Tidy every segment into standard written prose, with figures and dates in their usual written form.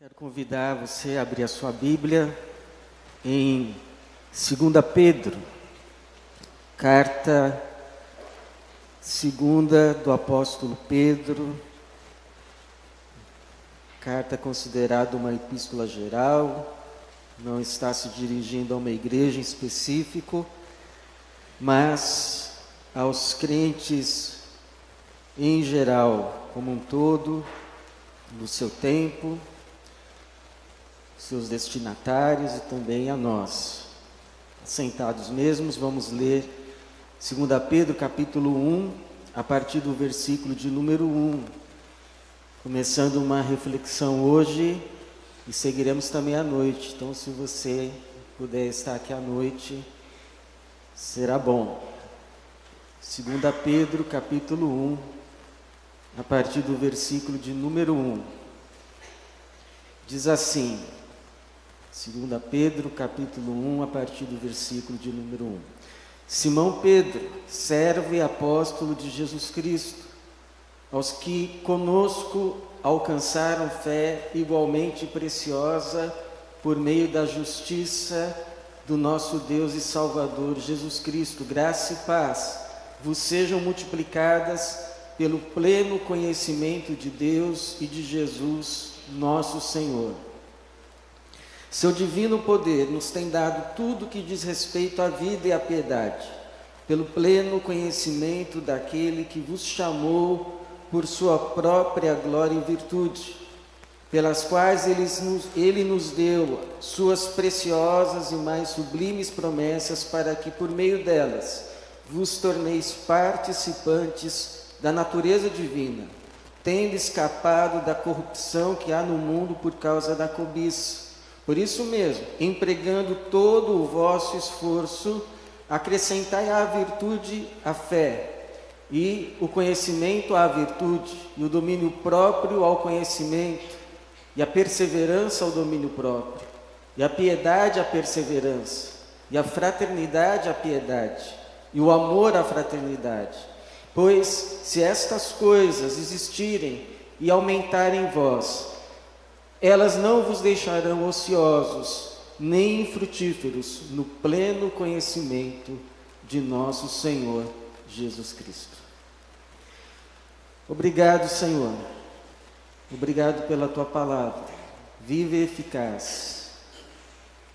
Quero convidar você a abrir a sua Bíblia em 2 Pedro, carta segunda do apóstolo Pedro, carta considerada uma epístola geral, não está se dirigindo a uma igreja em específico, mas aos crentes em geral, como um todo, no seu tempo, seus destinatários e também a nós. Sentados mesmos, vamos ler 2 Pedro capítulo 1, a partir do versículo de número 1, começando uma reflexão hoje e seguiremos também à noite. Então, se você puder estar aqui à noite, será bom. 2 Pedro capítulo 1, a partir do versículo de número 1. Diz assim, 2 Pedro, capítulo 1, a partir do versículo de número 1. Simão Pedro, servo e apóstolo de Jesus Cristo, aos que conosco alcançaram fé igualmente preciosa por meio da justiça do nosso Deus e Salvador Jesus Cristo, graça e paz vos sejam multiplicadas pelo pleno conhecimento de Deus e de Jesus, nosso Senhor. Seu divino poder nos tem dado tudo que diz respeito à vida e à piedade, pelo pleno conhecimento daquele que vos chamou por sua própria glória e virtude, pelas quais ele nos deu suas preciosas e mais sublimes promessas, para que por meio delas vos torneis participantes da natureza divina, tendo escapado da corrupção que há no mundo por causa da cobiça. Por isso mesmo, empregando todo o vosso esforço, acrescentai à virtude a fé, e o conhecimento à virtude, e o domínio próprio ao conhecimento, e a perseverança ao domínio próprio, e a piedade à perseverança, e a fraternidade à piedade, e o amor à fraternidade. Pois, se estas coisas existirem e aumentarem em vós, elas não vos deixarão ociosos, nem infrutíferos no pleno conhecimento de nosso Senhor Jesus Cristo. Obrigado, Senhor. Obrigado pela Tua palavra, viva e eficaz,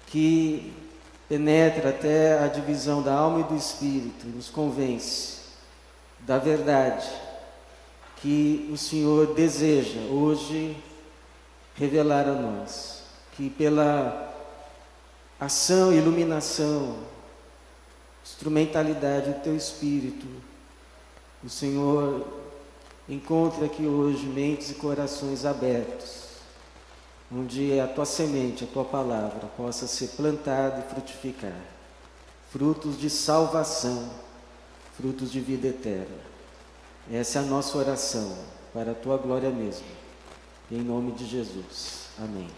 que penetra até a divisão da alma e do espírito, nos convence da verdade que o Senhor deseja hoje revelar a nós, que pela ação, iluminação, instrumentalidade do Teu Espírito, o Senhor encontre aqui hoje mentes e corações abertos, onde a Tua semente, a Tua palavra possa ser plantada e frutificar, frutos de salvação, frutos de vida eterna. Essa é a nossa oração, para a Tua glória mesmo. Em nome de Jesus. Amém.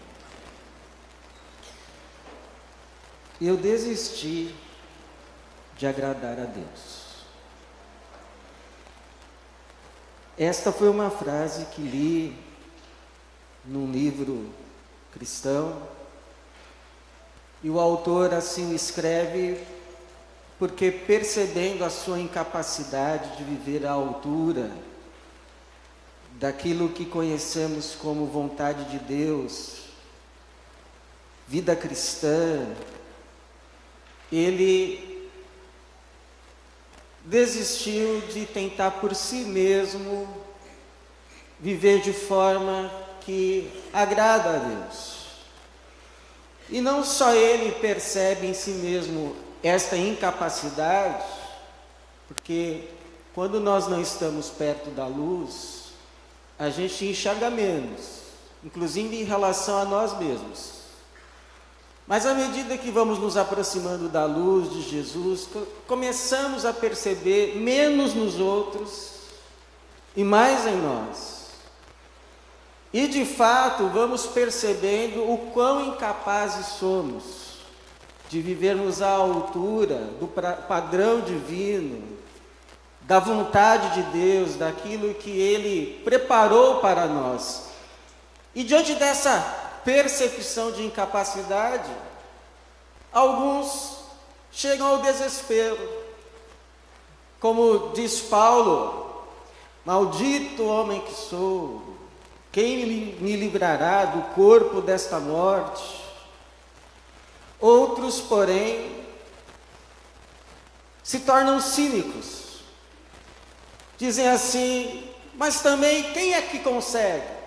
Eu desisti de agradar a Deus. Esta foi uma frase que li num livro cristão, e o autor assim escreve porque, percebendo a sua incapacidade de viver à altura daquilo que conhecemos como vontade de Deus, vida cristã, ele desistiu de tentar por si mesmo viver de forma que agrada a Deus. E não só ele percebe em si mesmo esta incapacidade, porque quando nós não estamos perto da luz, a gente enxerga menos, inclusive em relação a nós mesmos. Mas à medida que vamos nos aproximando da luz de Jesus, começamos a perceber menos nos outros e mais em nós. E de fato vamos percebendo o quão incapazes somos de vivermos à altura do padrão divino, da vontade de Deus, daquilo que Ele preparou para nós. E diante dessa percepção de incapacidade, alguns chegam ao desespero. Como diz Paulo: maldito homem que sou, quem me livrará do corpo desta morte? Outros, porém, se tornam cínicos. Dizem assim: mas também quem é que consegue?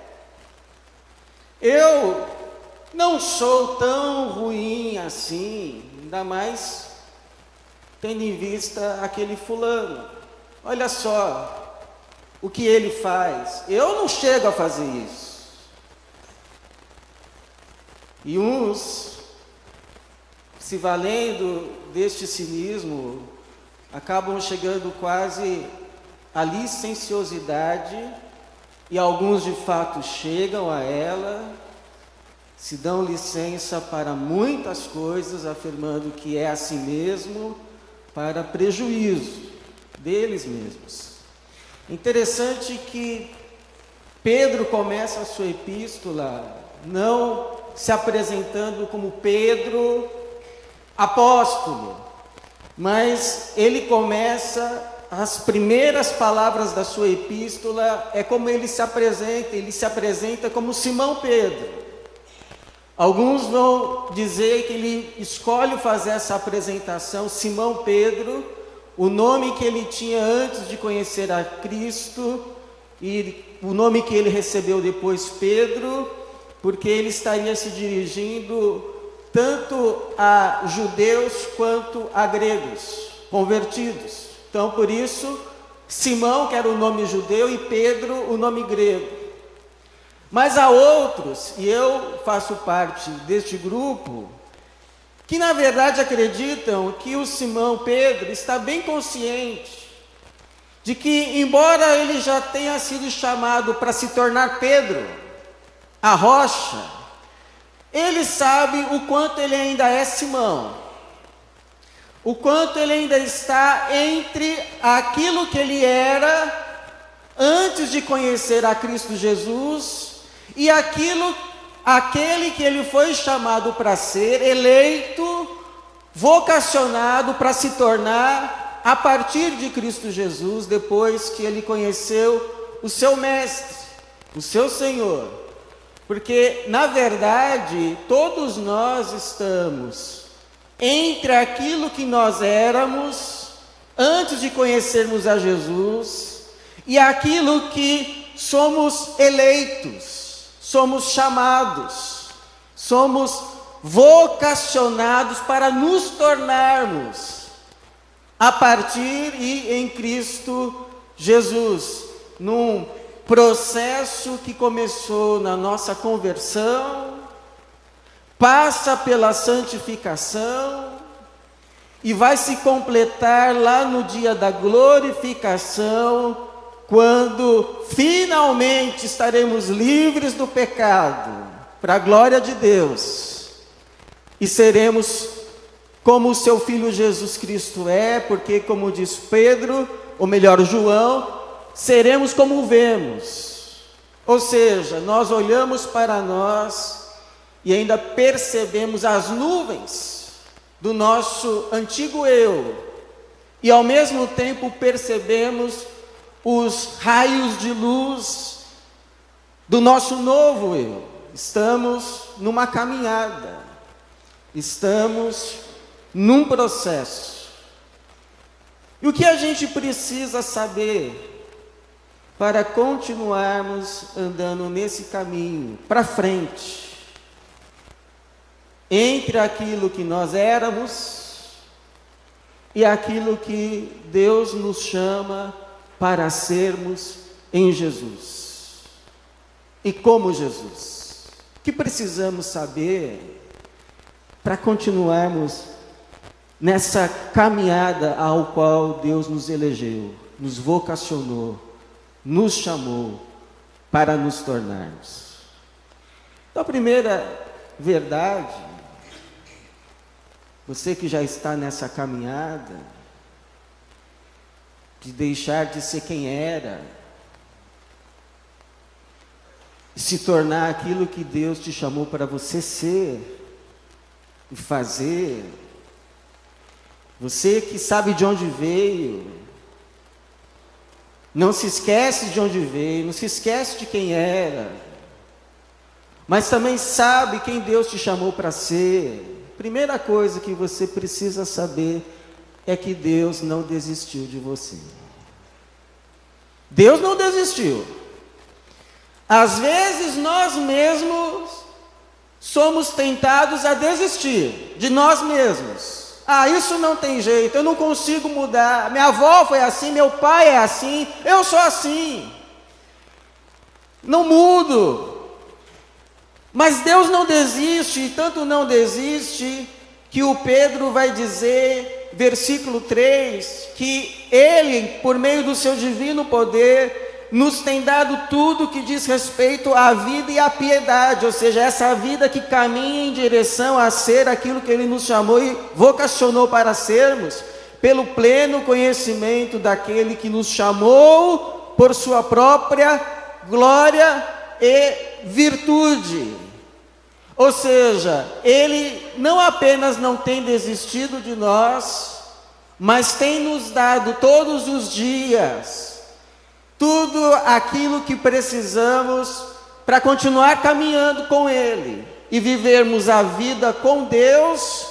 Eu não sou tão ruim assim, ainda mais tendo em vista aquele fulano. Olha só o que ele faz. Eu não chego a fazer isso. E uns, se valendo deste cinismo, acabam chegando quase à licenciosidade, e alguns de fato chegam a ela, se dão licença para muitas coisas, afirmando que é assim mesmo, para prejuízo deles mesmos. Interessante que Pedro começa a sua epístola não se apresentando como Pedro, apóstolo, mas ele começa, as primeiras palavras da sua epístola, é como ele se apresenta como Simão Pedro. Alguns vão dizer que ele escolhe fazer essa apresentação, Simão Pedro, o nome que ele tinha antes de conhecer a Cristo, e o nome que ele recebeu depois, Pedro, porque ele estaria se dirigindo tanto a judeus quanto a gregos convertidos. Então, por isso, Simão, que era o nome judeu, e Pedro, o nome grego. Mas há outros, e eu faço parte deste grupo, que na verdade acreditam que o Simão Pedro está bem consciente de que, embora ele já tenha sido chamado para se tornar Pedro, a rocha, ele sabe o quanto ele ainda é Simão, o quanto ele ainda está entre aquilo que ele era antes de conhecer a Cristo Jesus e aquele que ele foi chamado para ser, eleito, vocacionado para se tornar a partir de Cristo Jesus, depois que ele conheceu o seu Mestre, o seu Senhor. Porque, na verdade, todos nós estamos entre aquilo que nós éramos antes de conhecermos a Jesus e aquilo que somos eleitos, somos chamados, somos vocacionados para nos tornarmos a partir e em Cristo Jesus, num processo que começou na nossa conversão, passa pela santificação e vai se completar lá no dia da glorificação, quando finalmente estaremos livres do pecado, para a glória de Deus, e seremos como o seu Filho Jesus Cristo é, porque, como diz Pedro, ou melhor, João, seremos como vemos. Ou seja, nós olhamos para nós e ainda percebemos as nuvens do nosso antigo eu, e ao mesmo tempo percebemos os raios de luz do nosso novo eu. Estamos numa caminhada, estamos num processo. E o que a gente precisa saber para continuarmos andando nesse caminho para frente, entre aquilo que nós éramos e aquilo que Deus nos chama para sermos em Jesus e como Jesus? O que precisamos saber para continuarmos nessa caminhada ao qual Deus nos elegeu, nos vocacionou, nos chamou para nos tornarmos? Então, a primeira verdade, você que já está nessa caminhada de deixar de ser quem era, e se tornar aquilo que Deus te chamou para você ser e fazer. Você que sabe de onde veio, não se esquece de onde veio, não se esquece de quem era, mas também sabe quem Deus te chamou para ser. Primeira coisa que você precisa saber é que Deus não desistiu de você. Deus não desistiu. Às vezes nós mesmos somos tentados a desistir de nós mesmos. Ah, isso não tem jeito, eu não consigo mudar. Minha avó foi assim, meu pai é assim, eu sou assim. Não mudo. Mas Deus não desiste, e tanto não desiste, que o Pedro vai dizer, versículo 3, que Ele, por meio do seu divino poder, nos tem dado tudo que diz respeito à vida e à piedade, ou seja, essa vida que caminha em direção a ser aquilo que Ele nos chamou e vocacionou para sermos, pelo pleno conhecimento daquele que nos chamou por sua própria glória e virtude. Ou seja, Ele não apenas não tem desistido de nós, mas tem nos dado todos os dias tudo aquilo que precisamos para continuar caminhando com Ele e vivermos a vida com Deus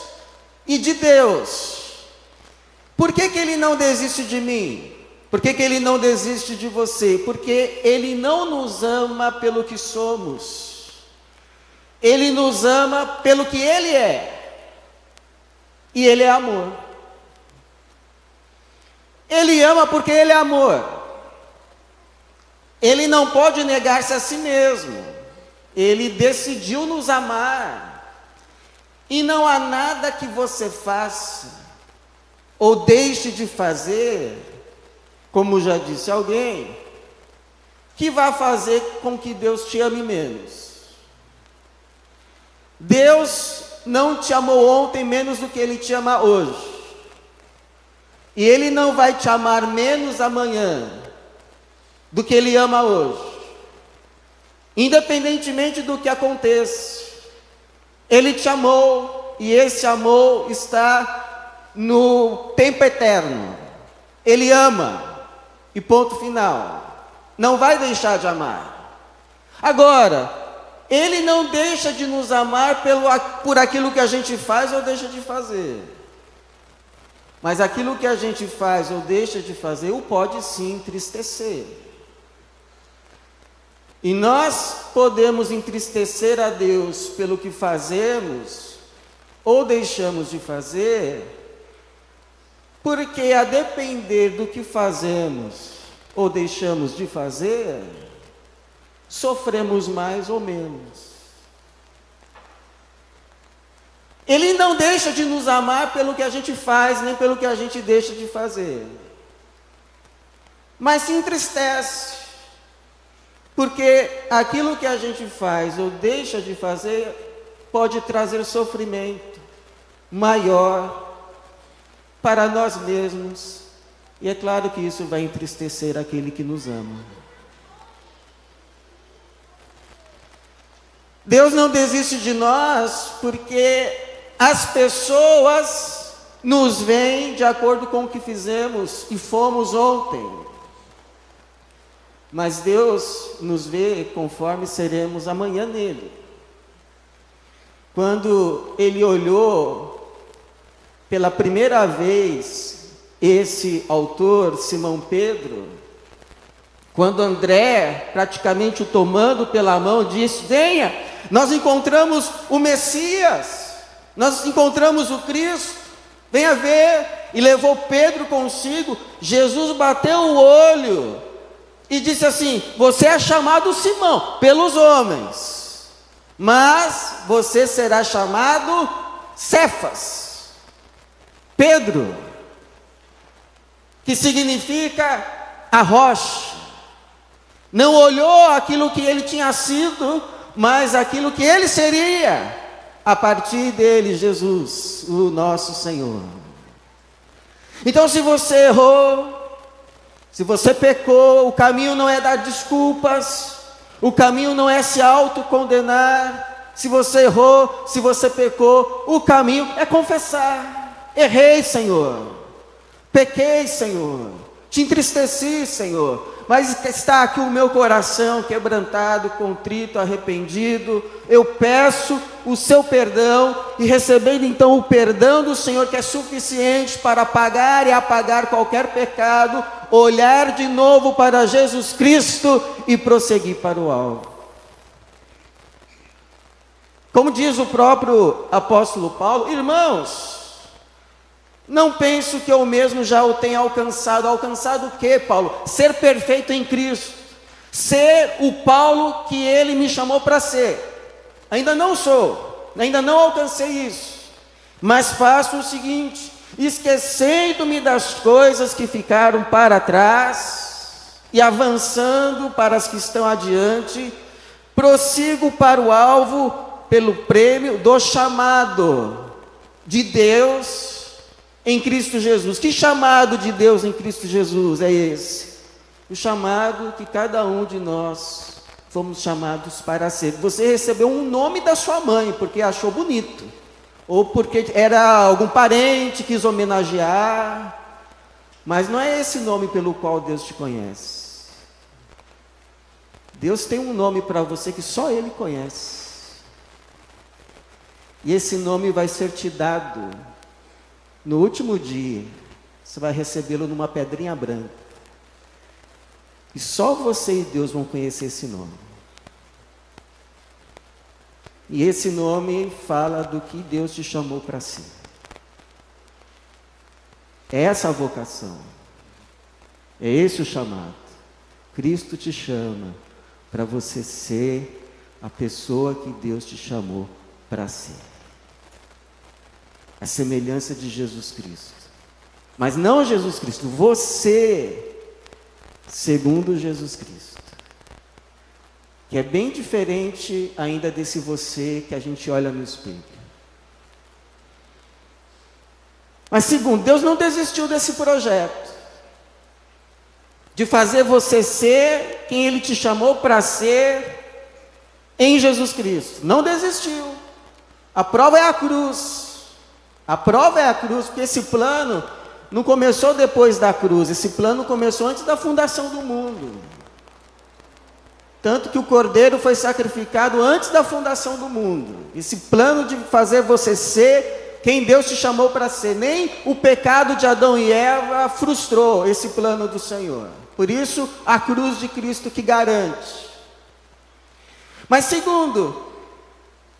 e de Deus. Por que Ele não desiste de mim? Por que Ele não desiste de você? Porque Ele não nos ama pelo que somos. Ele nos ama pelo que Ele é. E Ele é amor. Ele ama porque Ele é amor. Ele não pode negar-se a si mesmo. Ele decidiu nos amar. E não há nada que você faça ou deixe de fazer, como já disse alguém, que vá fazer com que Deus te ame menos. Deus não te amou ontem menos do que Ele te ama hoje. E Ele não vai te amar menos amanhã do que Ele ama hoje. Independentemente do que aconteça, Ele te amou, e esse amor está no tempo eterno. Ele ama, e ponto final. Não vai deixar de amar. Agora, Ele não deixa de nos amar por aquilo que a gente faz ou deixa de fazer. Mas aquilo que a gente faz ou deixa de fazer, o pode sim entristecer. E nós podemos entristecer a Deus pelo que fazemos ou deixamos de fazer, porque a depender do que fazemos ou deixamos de fazer, sofremos mais ou menos. Ele não deixa de nos amar pelo que a gente faz, nem pelo que a gente deixa de fazer, mas se entristece, porque aquilo que a gente faz ou deixa de fazer pode trazer sofrimento maior para nós mesmos, e é claro que isso vai entristecer aquele que nos ama. Deus não desiste de nós porque as pessoas nos veem de acordo com o que fizemos e fomos ontem. Mas Deus nos vê conforme seremos amanhã nele. Quando Ele olhou pela primeira vez esse autor, Simão Pedro, quando André, praticamente o tomando pela mão, disse: venha, nós encontramos o Messias, nós encontramos o Cristo, venha ver, e levou Pedro consigo. Jesus bateu o olho e disse assim: você é chamado Simão pelos homens, mas você será chamado Cefas, Pedro, que significa a rocha. Não olhou aquilo que ele tinha sido, mas aquilo que ele seria a partir dele, Jesus, o nosso Senhor. Então, se você errou, se você pecou, o caminho não é dar desculpas, O caminho não é se autocondenar. Se você errou, se você pecou, o caminho é confessar. Errei, Senhor. Pequei, Senhor. Te entristeci, Senhor. Mas está aqui o meu coração quebrantado, contrito, arrependido. Eu peço o seu perdão, e recebendo então o perdão do Senhor, que é suficiente para apagar e apagar qualquer pecado, olhar de novo para Jesus Cristo e prosseguir para o alvo. Como diz o próprio apóstolo Paulo, irmãos, não penso que eu mesmo já o tenha alcançado. Alcançado o quê, Paulo? Ser perfeito em Cristo. Ser o Paulo que ele me chamou para ser. Ainda não sou, ainda não alcancei isso. Mas faço o seguinte: esquecendo-me das coisas que ficaram para trás e avançando para as que estão adiante, prossigo para o alvo pelo prêmio do chamado de Deus em Cristo Jesus. Que chamado de Deus em Cristo Jesus é esse? O chamado que cada um de nós fomos chamados para ser. Você recebeu um nome da sua mãe porque achou bonito, ou porque era algum parente que quis homenagear, mas não é esse nome pelo qual Deus te conhece. Deus tem um nome para você que só Ele conhece, e esse nome vai ser te dado no último dia. Você vai recebê-lo numa pedrinha branca, e só você e Deus vão conhecer esse nome. E esse nome fala do que Deus te chamou para ser. É essa a vocação, é esse o chamado. Cristo te chama para você ser a pessoa que Deus te chamou para ser. A semelhança de Jesus Cristo. Mas não Jesus Cristo, você, segundo Jesus Cristo. Que é bem diferente ainda desse você que a gente olha no espelho. Mas segundo, Deus não desistiu desse projeto de fazer você ser quem Ele te chamou para ser em Jesus Cristo. Não desistiu. A prova é a cruz. A prova é a cruz, porque esse plano não começou depois da cruz. Esse plano começou antes da fundação do mundo. Tanto que o Cordeiro foi sacrificado antes da fundação do mundo. Esse plano de fazer você ser quem Deus te chamou para ser. Nem o pecado de Adão e Eva frustrou esse plano do Senhor. Por isso, a cruz de Cristo que garante. Mas segundo,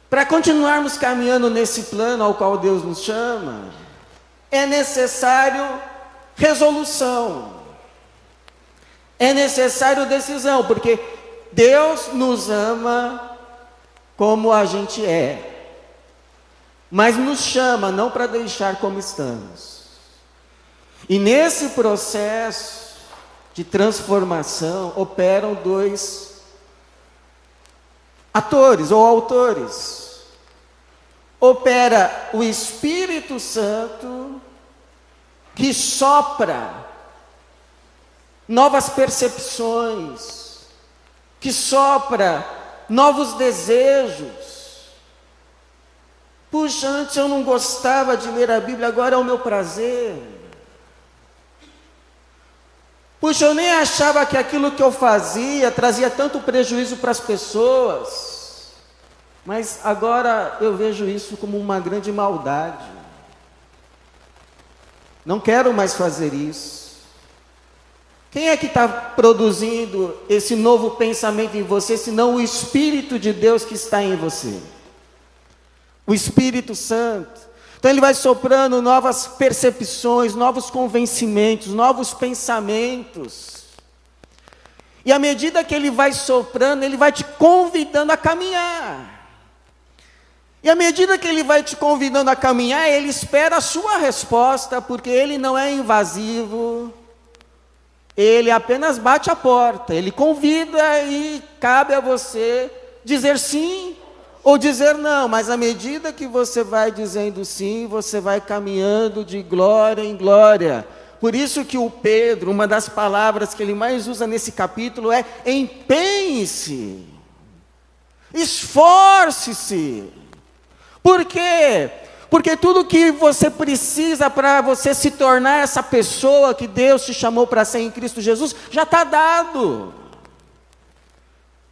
para continuarmos caminhando nesse plano ao qual Deus nos chama, é necessário resolução. É necessário decisão, porque Deus nos ama como a gente é, mas nos chama não para deixar como estamos. E nesse processo de transformação operam dois atores ou autores. Opera o Espírito Santo, que sopra novas percepções, que sopra novos desejos. Puxa, antes eu não gostava de ler a Bíblia, agora é o meu prazer. Puxa, eu nem achava que aquilo que eu fazia trazia tanto prejuízo para as pessoas, mas agora eu vejo isso como uma grande maldade. Não quero mais fazer isso. Quem é que está produzindo esse novo pensamento em você, senão o Espírito de Deus que está em você? O Espírito Santo. Então ele vai soprando novas percepções, novos convencimentos, novos pensamentos. E à medida que ele vai soprando, ele vai te convidando a caminhar. E à medida que ele vai te convidando a caminhar, ele espera a sua resposta, porque ele não é invasivo. Ele apenas bate a porta, ele convida e cabe a você dizer sim ou dizer não. Mas à medida que você vai dizendo sim, você vai caminhando de glória em glória. Por isso que o Pedro, uma das palavras que ele mais usa nesse capítulo é empenhe-se. Esforce-se. Por quê? Porque tudo que você precisa para você se tornar essa pessoa que Deus te chamou para ser em Cristo Jesus, já está dado.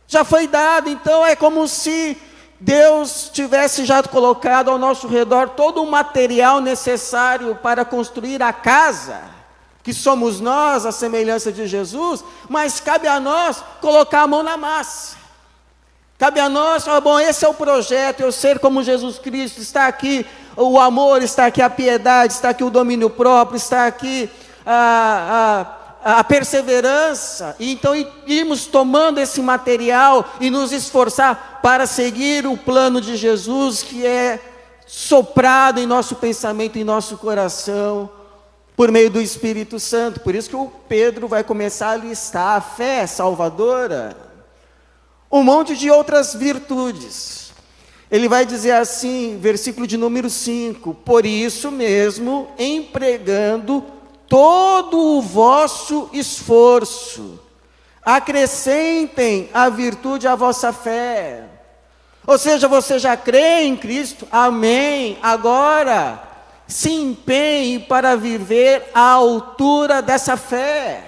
Já foi dado. Então é como se Deus tivesse já colocado ao nosso redor todo o material necessário para construir a casa, que somos nós, a semelhança de Jesus, mas cabe a nós colocar a mão na massa. Cabe a nós falar, bom, esse é o projeto, eu ser como Jesus Cristo, está aqui o amor, está aqui a piedade, está aqui o domínio próprio, está aqui a perseverança. E então irmos tomando esse material e nos esforçar para seguir o plano de Jesus, que é soprado em nosso pensamento, em nosso coração, por meio do Espírito Santo. Por isso que o Pedro vai começar a listar a fé salvadora, um monte de outras virtudes. Ele vai dizer assim, versículo de número 5, por isso mesmo, empregando todo o vosso esforço, acrescentem a virtude à vossa fé. Ou seja, você já crê em Cristo? Amém. Agora, se empenhe para viver à altura dessa fé.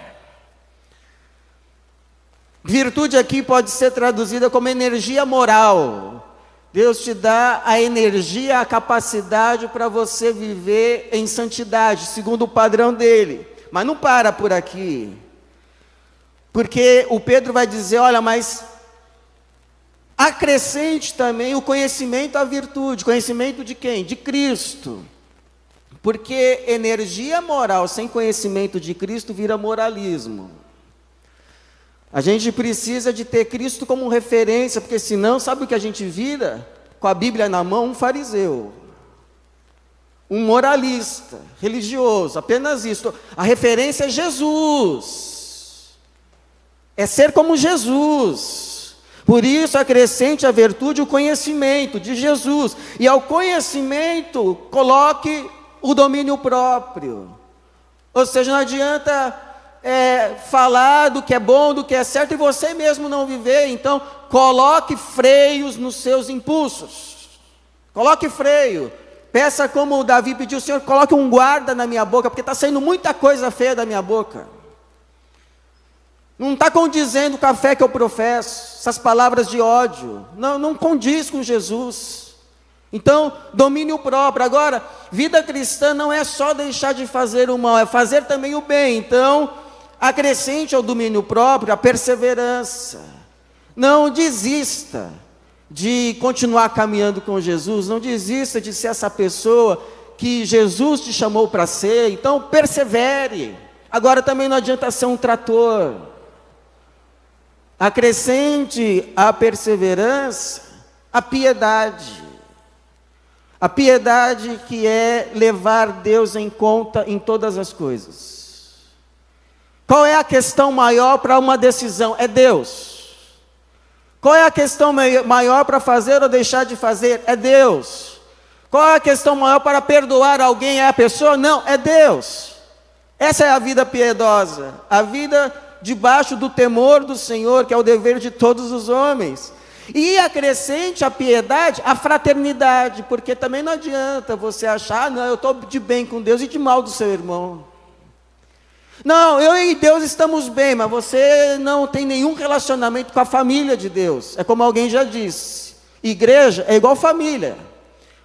Virtude aqui pode ser traduzida como energia moral. Deus te dá a energia, a capacidade para você viver em santidade, segundo o padrão dele. Mas não para por aqui. Porque o Pedro vai dizer, olha, mas acrescente também o conhecimento à virtude. Conhecimento de quem? De Cristo. Porque energia moral sem conhecimento de Cristo vira moralismo. A gente precisa de ter Cristo como referência, porque senão, sabe o que a gente vira? Com a Bíblia na mão, um fariseu, um moralista, religioso, apenas isso. A referência é Jesus, é ser como Jesus. Por isso acrescente a virtude o conhecimento de Jesus, e ao conhecimento coloque o domínio próprio. Ou seja, não adianta falar do que é bom, do que é certo, e você mesmo não viver. Então, coloque freios nos seus impulsos. Coloque freio. Peça como Davi pediu, Senhor, coloque um guarda na minha boca, porque está saindo muita coisa feia da minha boca. Não está condizendo com a fé que eu professo, essas palavras de ódio. Não condiz com Jesus. Então, domínio próprio. Agora, vida cristã não é só deixar de fazer o mal, é fazer também o bem. Então, acrescente ao domínio próprio a perseverança. Não desista de continuar caminhando com Jesus, não desista de ser essa pessoa que Jesus te chamou para ser. Então persevere. Agora também não adianta ser um trator. Acrescente à perseverança a piedade. A piedade, que é levar Deus em conta em todas as coisas. Qual é a questão maior para uma decisão? É Deus. Qual é a questão maior para fazer ou deixar de fazer? É Deus. Qual é a questão maior para perdoar alguém? É a pessoa? Não, é Deus. Essa é a vida piedosa, a vida debaixo do temor do Senhor, que é o dever de todos os homens. E acrescente a piedade, a fraternidade, porque também não adianta você achar, não, eu estou de bem com Deus e de mal do seu irmão. Não, eu e Deus estamos bem, mas você não tem nenhum relacionamento com a família de Deus. É como alguém já disse, igreja é igual família.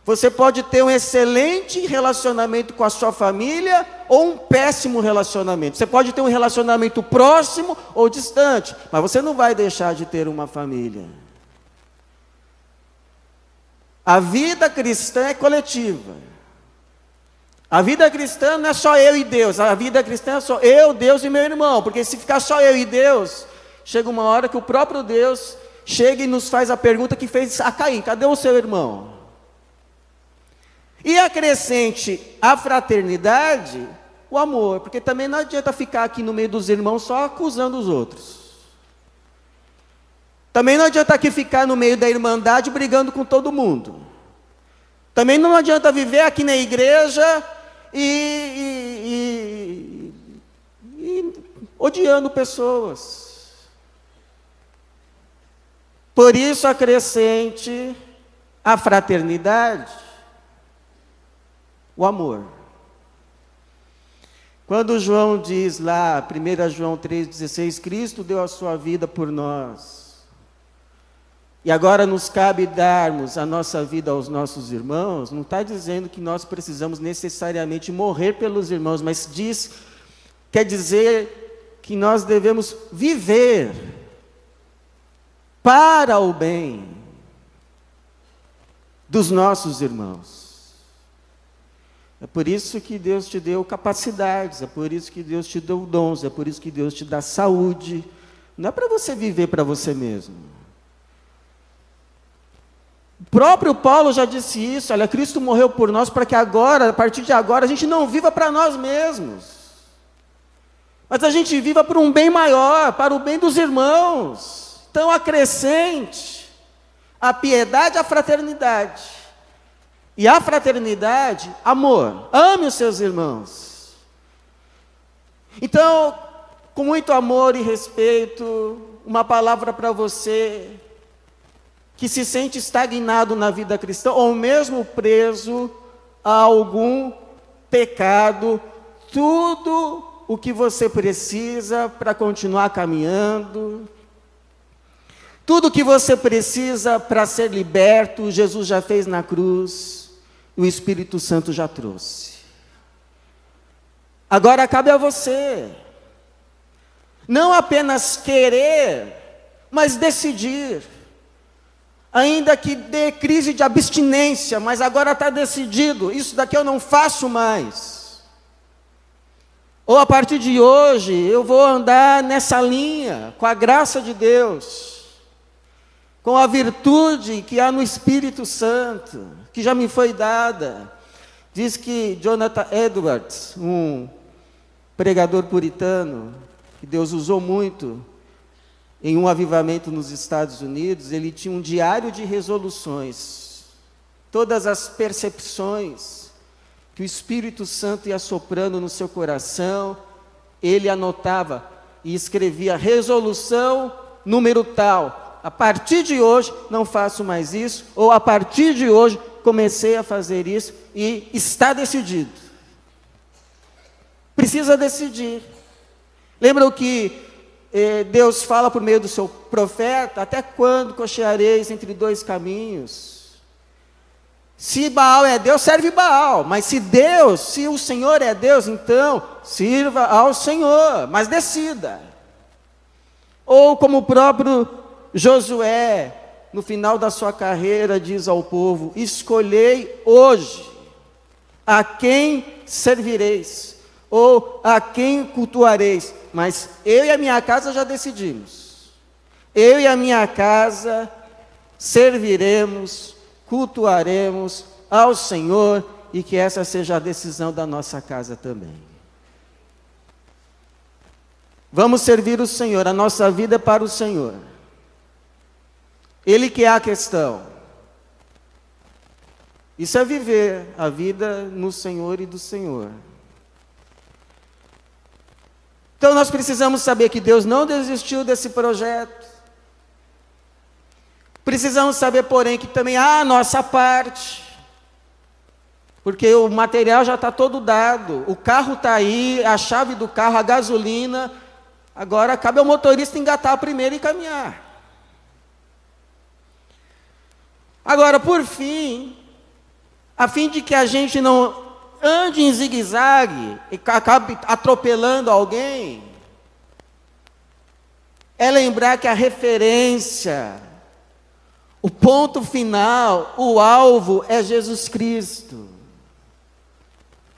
Você pode ter um excelente relacionamento com a sua família ou um péssimo relacionamento. Você pode ter um relacionamento próximo ou distante, mas você não vai deixar de ter uma família. A vida cristã é coletiva. A vida cristã não é só eu e Deus. A vida cristã é só eu, Deus e meu irmão. Porque se ficar só eu e Deus, chega uma hora que o próprio Deus chega e nos faz a pergunta que fez a Caim: cadê o seu irmão? E acrescente a fraternidade, o amor. Porque também não adianta ficar aqui no meio dos irmãos só acusando os outros. Também não adianta aqui ficar no meio da irmandade brigando com todo mundo. Também não adianta viver aqui na igreja e odiando pessoas. Por isso acrescente a fraternidade, o amor. Quando João diz lá, 1 João 3,16, Cristo deu a sua vida por nós, e agora nos cabe darmos a nossa vida aos nossos irmãos, não está dizendo que nós precisamos necessariamente morrer pelos irmãos, mas quer dizer que nós devemos viver para o bem dos nossos irmãos. É por isso que Deus te deu capacidades, é por isso que Deus te deu dons, é por isso que Deus te dá saúde. Não é para você viver para você mesmo. O próprio Paulo já disse isso, olha, Cristo morreu por nós para que agora, a partir de agora, a gente não viva para nós mesmos. Mas a gente viva por um bem maior, para o bem dos irmãos. Então acrescente a piedade à fraternidade. E a fraternidade, amor. Ame os seus irmãos. Então, com muito amor e respeito, uma palavra para você que se sente estagnado na vida cristã, ou mesmo preso a algum pecado, tudo o que você precisa para continuar caminhando, tudo o que você precisa para ser liberto, Jesus já fez na cruz, e o Espírito Santo já trouxe. Agora cabe a você, não apenas querer, mas decidir. Ainda que dê crise de abstinência, mas agora está decidido, isso daqui eu não faço mais. Ou a partir de hoje, eu vou andar nessa linha, com a graça de Deus, com a virtude que há no Espírito Santo, que já me foi dada. Diz que Jonathan Edwards, um pregador puritano, que Deus usou muito, em um avivamento nos Estados Unidos, ele tinha um diário de resoluções. Todas as percepções que o Espírito Santo ia soprando no seu coração, ele anotava e escrevia resolução número tal. A partir de hoje não faço mais isso, ou a partir de hoje comecei a fazer isso e está decidido. Precisa decidir. Lembram que Deus fala por meio do seu profeta, até quando cocheareis entre dois caminhos? Se Baal é Deus, serve Baal, mas se o Senhor é Deus, então sirva ao Senhor, mas decida. Ou como o próprio Josué, no final da sua carreira, diz ao povo, escolhei hoje a quem servireis, ou a quem cultuareis, mas eu e a minha casa já decidimos. Eu e a minha casa serviremos, cultuaremos ao Senhor, e que essa seja a decisão da nossa casa também. Vamos servir o Senhor, a nossa vida é para o Senhor. Ele que é a questão. Isso é viver a vida no Senhor e do Senhor. Então nós precisamos saber que Deus não desistiu desse projeto. Precisamos saber, porém, que também há a nossa parte. Porque o material já está todo dado. O carro está aí, a chave do carro, a gasolina. Agora cabe ao motorista engatar primeiro e caminhar. Agora, por fim, a fim de que a gente não ande em zigue-zague e acabe atropelando alguém, é lembrar que a referência, o ponto final, o alvo é Jesus Cristo,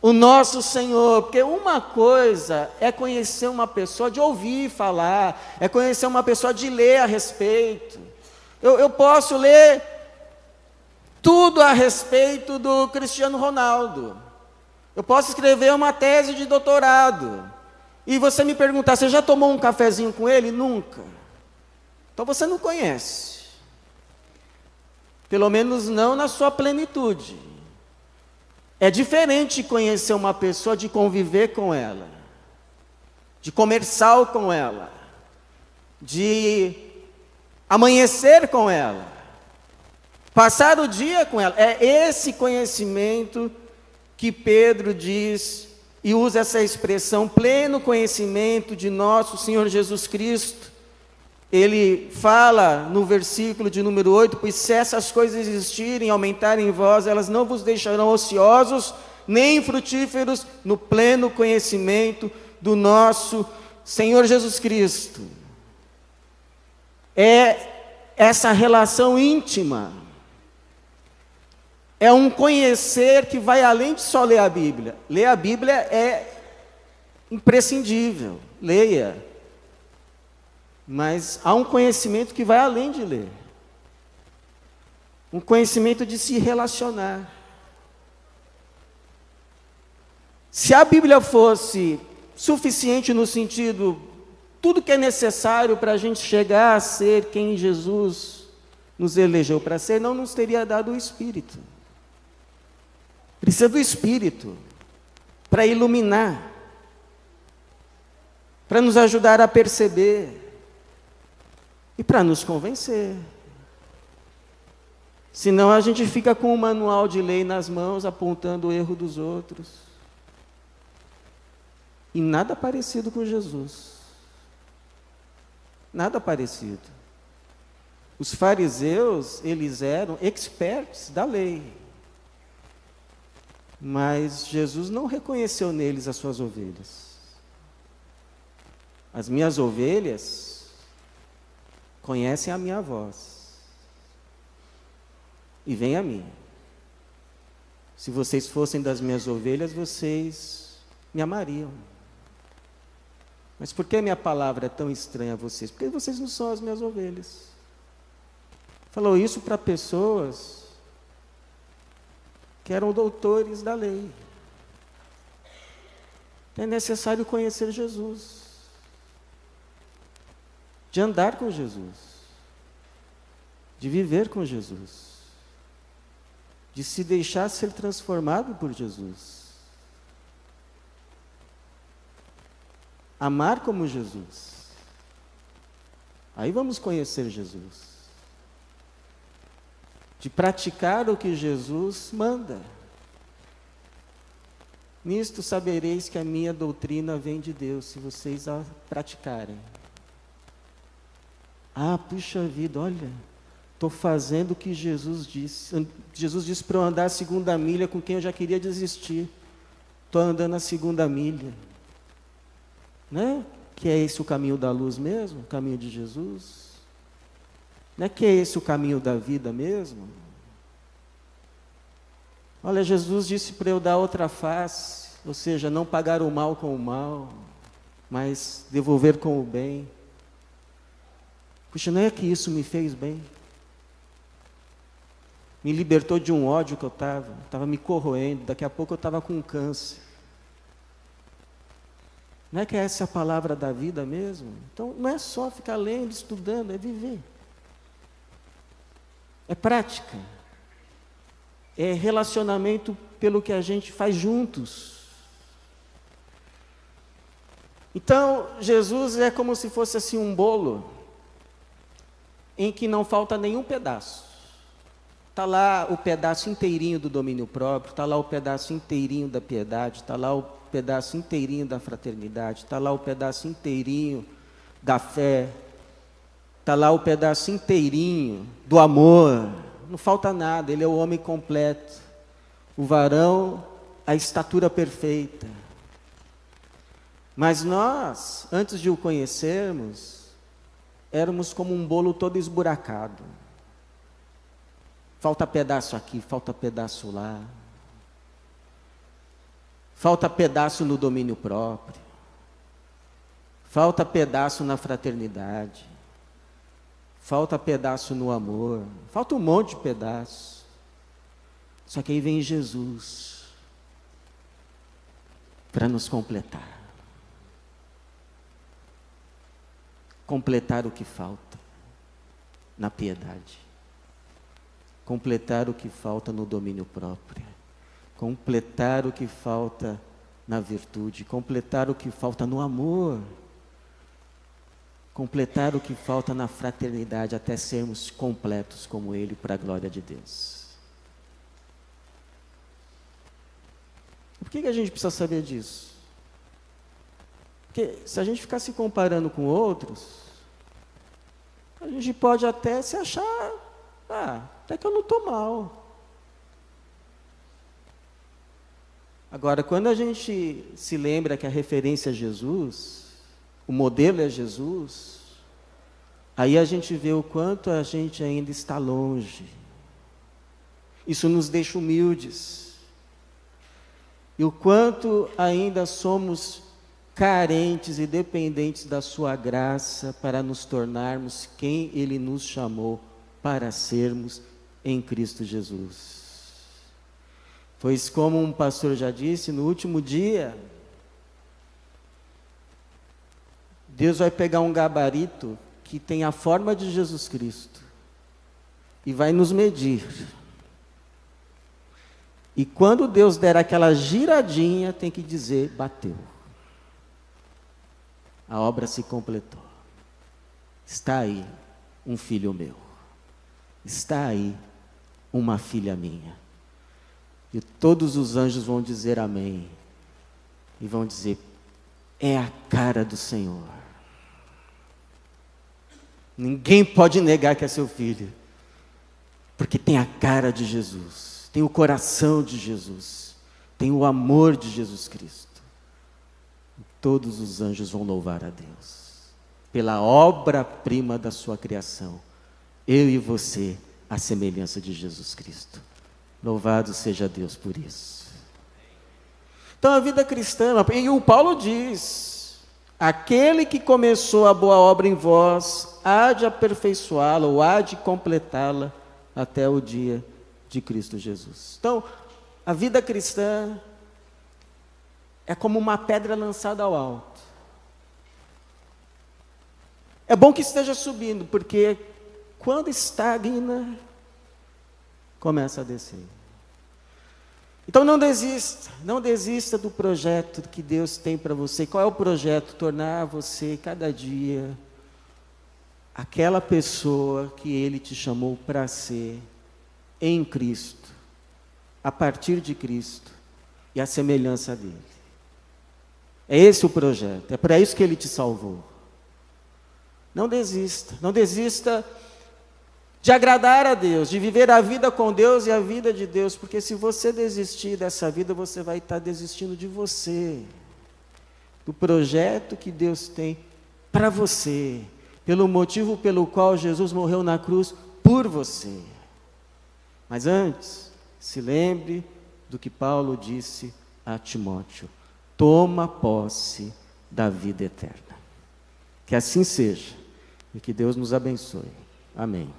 o nosso Senhor. Porque uma coisa é conhecer uma pessoa de ouvir falar, é conhecer uma pessoa de ler a respeito. Eu posso ler tudo a respeito do Cristiano Ronaldo. Eu posso escrever uma tese de doutorado. E você me perguntar, você já tomou um cafezinho com ele? Nunca. Então você não conhece. Pelo menos não na sua plenitude. É diferente conhecer uma pessoa de conviver com ela, de conversar com ela, de amanhecer com ela, passar o dia com ela. É esse conhecimento que Pedro diz e usa essa expressão, pleno conhecimento de nosso Senhor Jesus Cristo. Ele fala no versículo de número 8, pois se essas coisas existirem, aumentarem em vós, elas não vos deixarão ociosos, nem frutíferos no pleno conhecimento do nosso Senhor Jesus Cristo. É essa relação íntima. É um conhecer que vai além de só ler a Bíblia. Ler a Bíblia é imprescindível, leia. Mas há um conhecimento que vai além de ler. Um conhecimento de se relacionar. Se a Bíblia fosse suficiente no sentido, tudo que é necessário para a gente chegar a ser quem Jesus nos elegeu para ser, não nos teria dado o Espírito. Precisa do Espírito para iluminar, para nos ajudar a perceber e para nos convencer. Senão a gente fica com o manual de lei nas mãos, apontando o erro dos outros. E nada parecido com Jesus. Nada parecido. Os fariseus, eles eram experts da lei. Mas Jesus não reconheceu neles as suas ovelhas. As minhas ovelhas conhecem a minha voz e vêm a mim. Se vocês fossem das minhas ovelhas, vocês me amariam. Mas por que minha palavra é tão estranha a vocês? Porque vocês não são as minhas ovelhas. Falou isso para pessoas que eram doutores da lei. É necessário conhecer Jesus, de andar com Jesus, de viver com Jesus, de se deixar ser transformado por Jesus, amar como Jesus. Aí vamos conhecer Jesus. De praticar o que Jesus manda. Nisto sabereis que a minha doutrina vem de Deus, se vocês a praticarem. Ah, puxa vida, olha, estou fazendo o que Jesus disse. Jesus disse para eu andar a segunda milha com quem eu já queria desistir. Estou andando a segunda milha. Né? Que é esse o caminho da luz mesmo? O caminho de Jesus? Não é que é esse o caminho da vida mesmo? Olha, Jesus disse para eu dar outra face, ou seja, não pagar o mal com o mal, mas devolver com o bem. Puxa, não é que isso me fez bem? Me libertou de um ódio que eu estava me corroendo, daqui a pouco eu estava com câncer. Não é que essa é a palavra da vida mesmo? Então, não é só ficar lendo, estudando, é viver. É prática. É relacionamento pelo que a gente faz juntos. Então, Jesus é como se fosse assim um bolo, em que não falta nenhum pedaço. Está lá o pedaço inteirinho do domínio próprio, está lá o pedaço inteirinho da piedade, está lá o pedaço inteirinho da fraternidade, está lá o pedaço inteirinho da fé, está lá o pedaço inteirinho do amor. Não falta nada, ele é o homem completo, o varão, a estatura perfeita. Mas nós, antes de o conhecermos, éramos como um bolo todo esburacado. Falta pedaço aqui, falta pedaço lá. Falta pedaço no domínio próprio. Falta pedaço na fraternidade. Falta pedaço no amor. Falta um monte de pedaço. Só que aí vem Jesus para nos completar. Completar o que falta na piedade. Completar o que falta no domínio próprio. Completar o que falta na virtude. Completar o que falta no amor. completar o que falta na fraternidade até sermos completos como Ele, para a glória de Deus. Por que a gente precisa saber disso? Porque se a gente ficar se comparando com outros, a gente pode até se achar, até que eu não estou mal. Agora, quando a gente se lembra que a referência é Jesus, o modelo é Jesus, aí a gente vê o quanto a gente ainda está longe. Isso nos deixa humildes. E o quanto ainda somos carentes e dependentes da sua graça para nos tornarmos quem Ele nos chamou para sermos em Cristo Jesus. Pois como um pastor já disse, no último dia, Deus vai pegar um gabarito que tem a forma de Jesus Cristo e vai nos medir. E quando Deus der aquela giradinha, tem que dizer, bateu. A obra se completou. Está aí um filho meu. Está aí uma filha minha. E todos os anjos vão dizer amém. E vão dizer, é a cara do Senhor. Ninguém pode negar que é seu filho. Porque tem a cara de Jesus. Tem o coração de Jesus. Tem o amor de Jesus Cristo. E todos os anjos vão louvar a Deus. Pela obra-prima da sua criação. Eu e você, a semelhança de Jesus Cristo. Louvado seja Deus por isso. Então a vida cristã, e o Paulo diz, aquele que começou a boa obra em vós, há de aperfeiçoá-la, ou há de completá-la, até o dia de Cristo Jesus. Então, a vida cristã é como uma pedra lançada ao alto. É bom que esteja subindo, porque quando estagna, começa a descer. Então não desista do projeto que Deus tem para você. Qual é o projeto? Tornar você cada dia aquela pessoa que Ele te chamou para ser em Cristo, a partir de Cristo e a semelhança dele. É esse o projeto, é para isso que Ele te salvou. Não desista de agradar a Deus, de viver a vida com Deus e a vida de Deus, porque se você desistir dessa vida, você vai estar desistindo de você, do projeto que Deus tem para você, pelo motivo pelo qual Jesus morreu na cruz por você. Mas antes, se lembre do que Paulo disse a Timóteo: toma posse da vida eterna. Que assim seja, e que Deus nos abençoe. Amém.